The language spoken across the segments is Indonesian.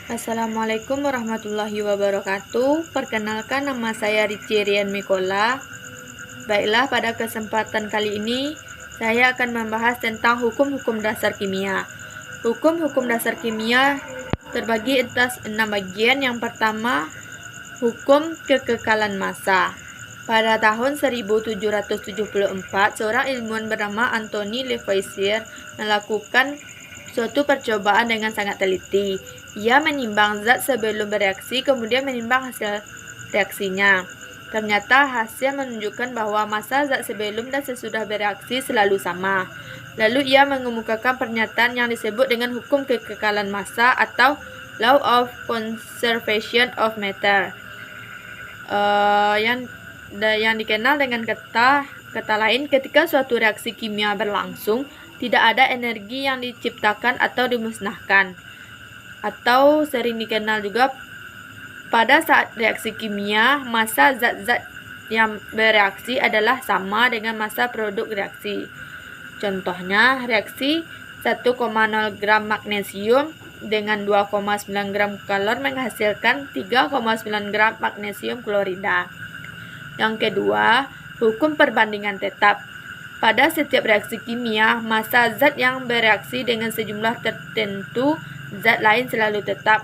Assalamualaikum warahmatullahi wabarakatuh. Perkenalkan, nama saya Rici Rian Mikola. Baiklah, pada kesempatan kali ini saya akan membahas tentang hukum-hukum dasar kimia. Hukum-hukum dasar kimia terbagi atas 6 bagian. Yang pertama, hukum kekekalan massa. Pada tahun 1774, seorang ilmuwan bernama Anthony Lavoisier melakukan suatu percobaan dengan sangat teliti. Ia menimbang zat sebelum bereaksi, kemudian menimbang hasil reaksinya. Ternyata hasil menunjukkan bahwa massa zat sebelum dan sesudah bereaksi selalu sama. Lalu ia mengemukakan pernyataan yang disebut dengan hukum kekekalan massa atau Law of Conservation of Matter. Yang dikenal dengan kata lain, ketika suatu reaksi kimia berlangsung, tidak ada energi yang diciptakan atau dimusnahkan. Atau sering dikenal juga pada saat reaksi kimia, massa zat-zat yang bereaksi adalah sama dengan massa produk reaksi. Contohnya, reaksi 1,0 gram magnesium dengan 2,9 gram kalor menghasilkan 3,9 gram magnesium klorida. Yang kedua, hukum perbandingan tetap. Pada setiap reaksi kimia, massa zat yang bereaksi dengan sejumlah tertentu zat lain selalu tetap,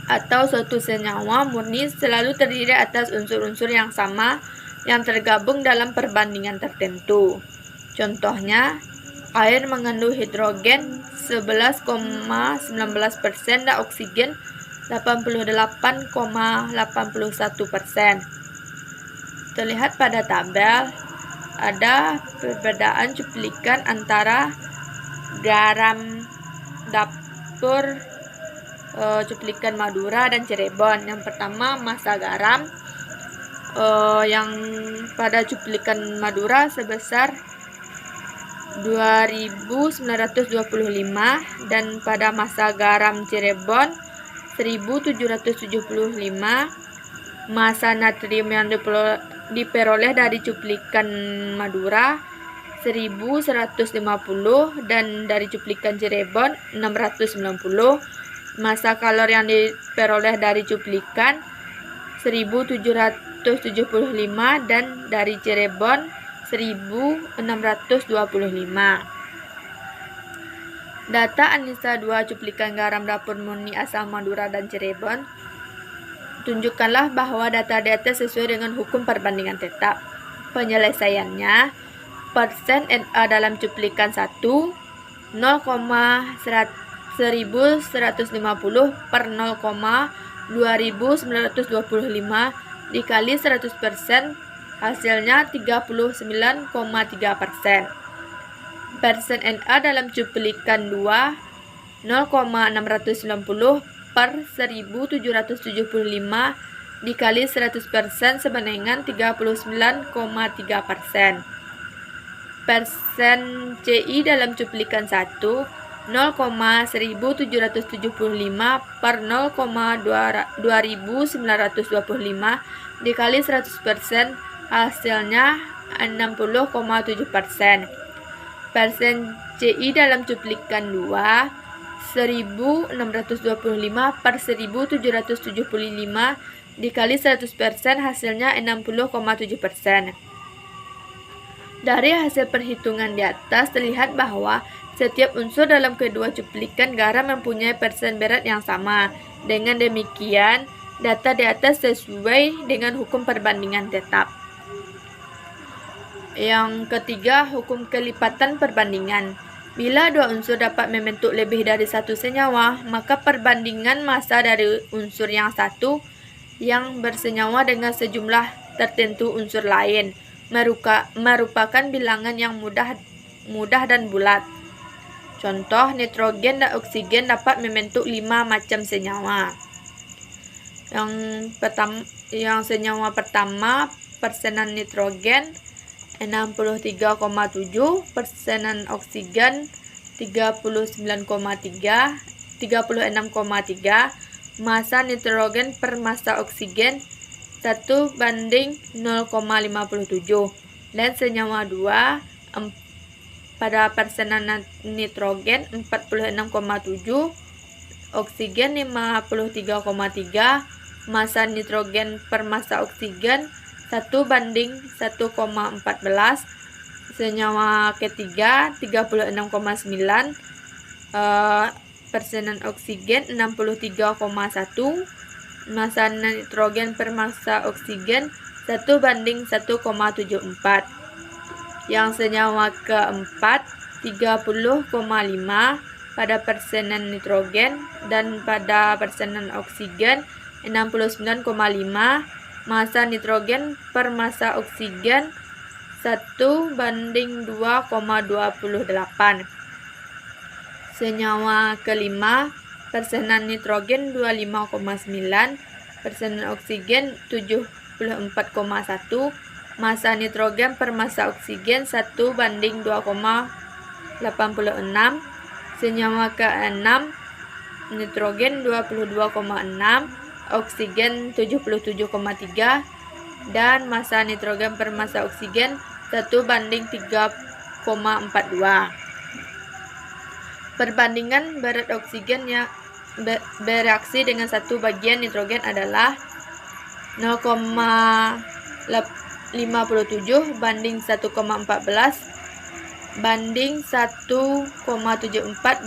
atau suatu senyawa murni selalu terdiri atas unsur-unsur yang sama yang tergabung dalam perbandingan tertentu. Contohnya, air mengandung hidrogen 11,19% dan oksigen 88,81%. Terlihat pada tabel, ada perbedaan cuplikan antara garam dapur, cuplikan Madura dan Cirebon. Yang pertama, massa garam yang pada cuplikan Madura sebesar 2.925 dan pada massa garam Cirebon 1.775. Massa natrium yang diperoleh dari cuplikan Madura 1.150 dan dari cuplikan Cirebon 690. Massa kalor yang diperoleh dari cuplikan 1.775 dan dari Cirebon 1.625. Data analisa 2 cuplikan garam dapur murni asal Madura dan Cirebon tunjukkanlah bahwa data di atas sesuai dengan hukum perbandingan tetap. Penyelesaiannya, persen Na dalam cuplikan 1 0,1150 per 0,2925 dikali 100%, hasilnya 39,3%. Persen Na dalam cuplikan 2 0,690 per 1775 dikali 100% sama dengan 39,3%. Persen Ci dalam cuplikan 1 0,1775 per 0,2925 dikali 100%, hasilnya 60,7%. Persen Ci dalam cuplikan 2 1625 per 1775 dikali 100%, hasilnya 60,7%. Dari hasil perhitungan di atas terlihat bahwa setiap unsur dalam kedua cuplikan garam mempunyai persen berat yang sama. Dengan demikian, data di atas sesuai dengan hukum perbandingan tetap. Yang ketiga, hukum kelipatan perbandingan. Bila dua unsur dapat membentuk lebih dari satu senyawa, maka perbandingan massa dari unsur yang satu yang bersenyawa dengan sejumlah tertentu unsur lain merupakan bilangan yang mudah dan bulat. Contoh, nitrogen dan oksigen dapat membentuk 5 macam senyawa. Yang senyawa pertama, persenan nitrogen 63,7, persenan oksigen 36,3, massa nitrogen per massa oksigen 1:0,57, dan senyawa 2 pada persenan nitrogen 46,7, oksigen 53,3, massa nitrogen per massa oksigen 1:1,14, senyawa ketiga 36,9, persenan oksigen 63,1, massa nitrogen per massa oksigen 1:1,74. Yang senyawa keempat 30,5 pada persenan nitrogen dan pada persenan oksigen 69,5, massa nitrogen per massa oksigen 1:2,28. Senyawa kelima persenan nitrogen 25,9, persenan oksigen 74,1, massa nitrogen per massa oksigen 1:2,86. Senyawa keenam nitrogen 22,6, oksigen 77,3, dan massa nitrogen per massa oksigen 1:3,42. Perbandingan berat oksigen yang bereaksi dengan 1 bagian nitrogen adalah 0,57 banding 1,14 banding 1,74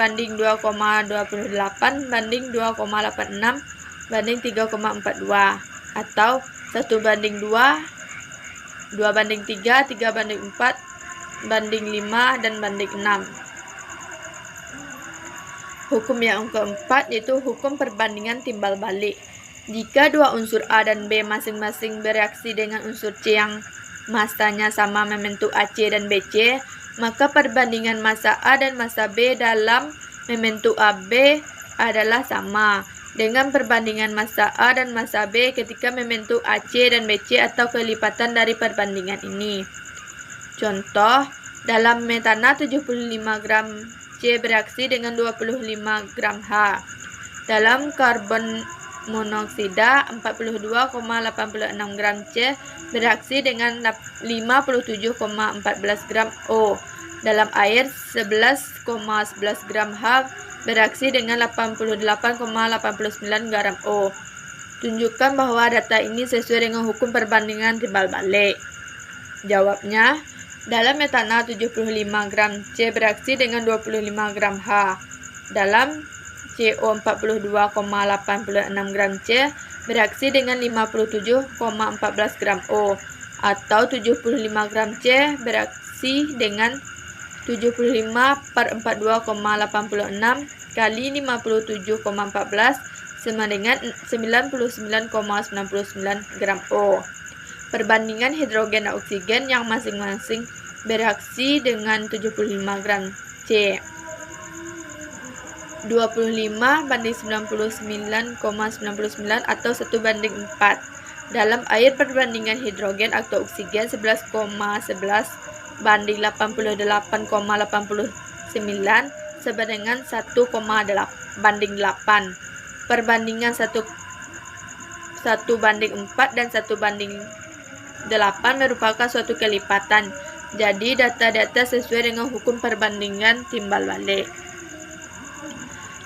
banding 2,28 banding 2,86 banding 3,42, atau 1:2, 2:3, 3:4, banding 5, dan banding 6. Hukum yang keempat yaitu hukum perbandingan timbal balik. Jika dua unsur A dan B masing-masing bereaksi dengan unsur C yang massanya sama membentuk AC dan BC, maka perbandingan massa A dan massa B dalam membentuk AB adalah sama dengan perbandingan massa A dan massa B ketika membentuk AC dan BC atau kelipatan dari perbandingan ini. Contoh, dalam metana 75 gram C bereaksi dengan 25 gram H. Dalam karbon monoksida 42,86 gram C bereaksi dengan 57,14 gram O. Dalam air 11,11 gram H bereaksi dengan 88,89 gram O. Tunjukkan bahwa data ini sesuai dengan hukum perbandingan timbal balik. Jawabnya, dalam metana 75 gram C bereaksi dengan 25 gram H. Dalam CO 42,86 gram C bereaksi dengan 57,14 gram O, atau 75 gram C bereaksi dengan 75/42,86 kali 57,14 sama dengan 99,99 gram O. Perbandingan hidrogen dan oksigen yang masing-masing bereaksi dengan 75 gram C. 25 banding 99,99 atau 1:4. Dalam air perbandingan hidrogen atau oksigen 11,11 banding 88,89 sama dengan 1,8. Perbandingan 1:4 dan 1:8 merupakan suatu kelipatan. Jadi data-data sesuai dengan hukum perbandingan timbal balik.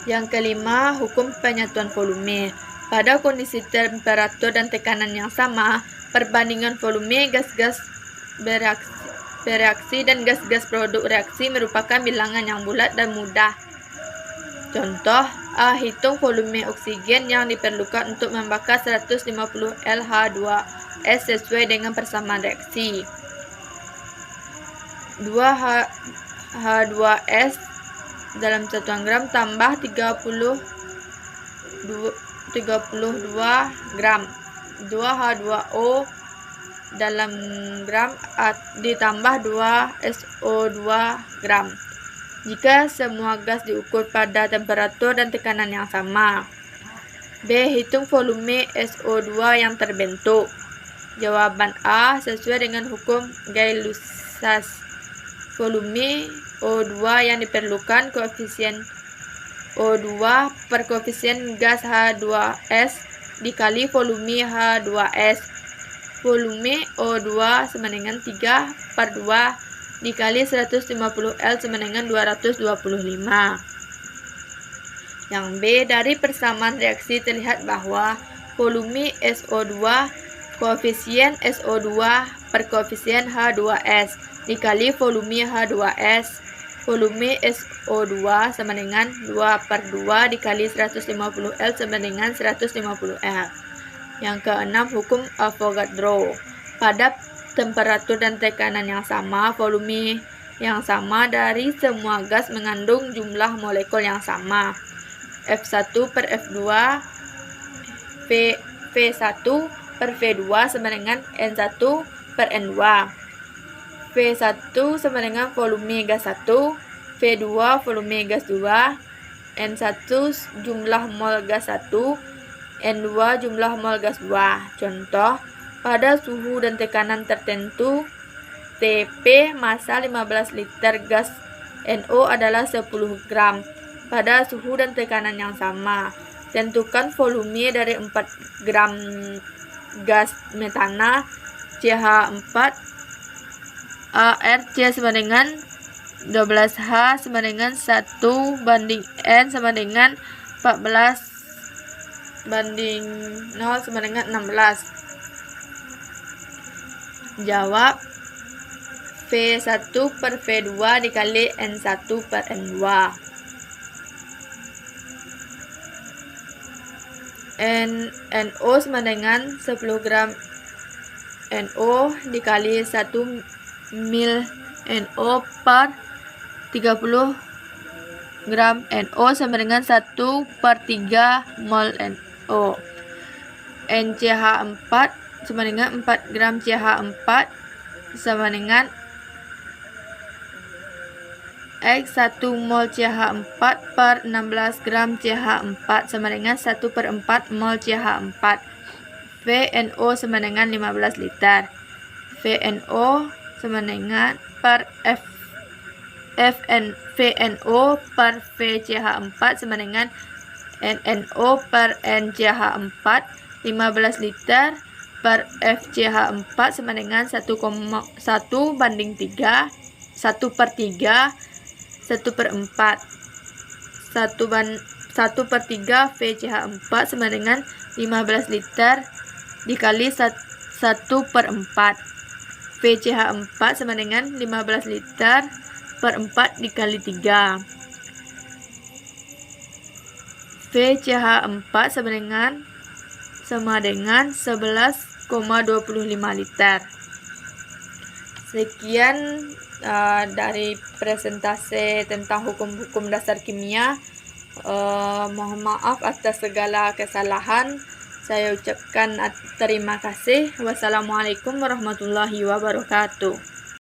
Yang kelima, hukum penyatuan volume. Pada kondisi temperatur dan tekanan yang sama, perbandingan volume gas-gas bereaksi dan gas-gas produk reaksi merupakan bilangan yang bulat dan mudah. Contoh, A. Hitung volume oksigen yang diperlukan untuk membakar 150 L-H2S sesuai dengan persamaan reaksi. 2 H2S dalam satuan gram tambah 32 gram. 2 H2O dalam gram ditambah 2 SO2 gram. Jika semua gas diukur pada temperatur dan tekanan yang sama. B. Hitung volume SO2 yang terbentuk. Jawaban A sesuai dengan hukum Gay-Lussac. Volume O2 yang diperlukan koefisien O2 per koefisien gas H2S dikali volume H2S. Volume O2 sama dengan 3/2 dikali 150 L sama dengan 225. Yang B, dari persamaan reaksi terlihat bahwa volume SO2 koefisien SO2 per koefisien H2S dikali volume H2S. Volume SO2 sama dengan 2/2 dikali 150 L sama dengan 150 L. Yang keenam, hukum Avogadro. Pada temperatur dan tekanan yang sama, volume yang sama dari semua gas mengandung jumlah molekul yang sama. F1 per F2 V1 per V2 sama dengan N1 per N2. V1 sama dengan volume gas 1, V2 volume gas 2, N1 jumlah mol gas 1, N2 jumlah mol gas 2. Contoh, pada suhu dan tekanan tertentu, Tp massa 15 liter gas NO adalah 10 gram. Pada suhu dan tekanan yang sama, tentukan volume dari 4 gram gas metana CH4 ARC sama dengan 12H sama dengan 1 banding N sama dengan 14 banding 0 sama dengan 16. Jawab, V1 per V2 dikali N1 per N2. NO sama dengan 10 gram NO dikali 1 mil NO per 30 gram NO sama dengan 1/3 mol NO. NCH4 sama dengan 4 gram CH4 sama dengan X 1 mol CH4 per 16 gram CH4 sama dengan 1/4 mol CH4. VNO sama dengan 15 liter. VNO sama dengan per VNO per VCH4 sama dengan NNO per NCH4. 15 liter per FCH4 sama dengan 1 banding 3, 1/3, 1/4. 1/3 VCH4 sama dengan 15 liter dikali 1/4. VCH4 sama dengan 15 liter per 4 dikali 3. VCH4 sama dengan 11,25 liter. Sekian dari presentasi tentang hukum-hukum dasar kimia. Mohon maaf atas segala kesalahan. Saya ucapkan terima kasih. Wassalamualaikum warahmatullahi wabarakatuh.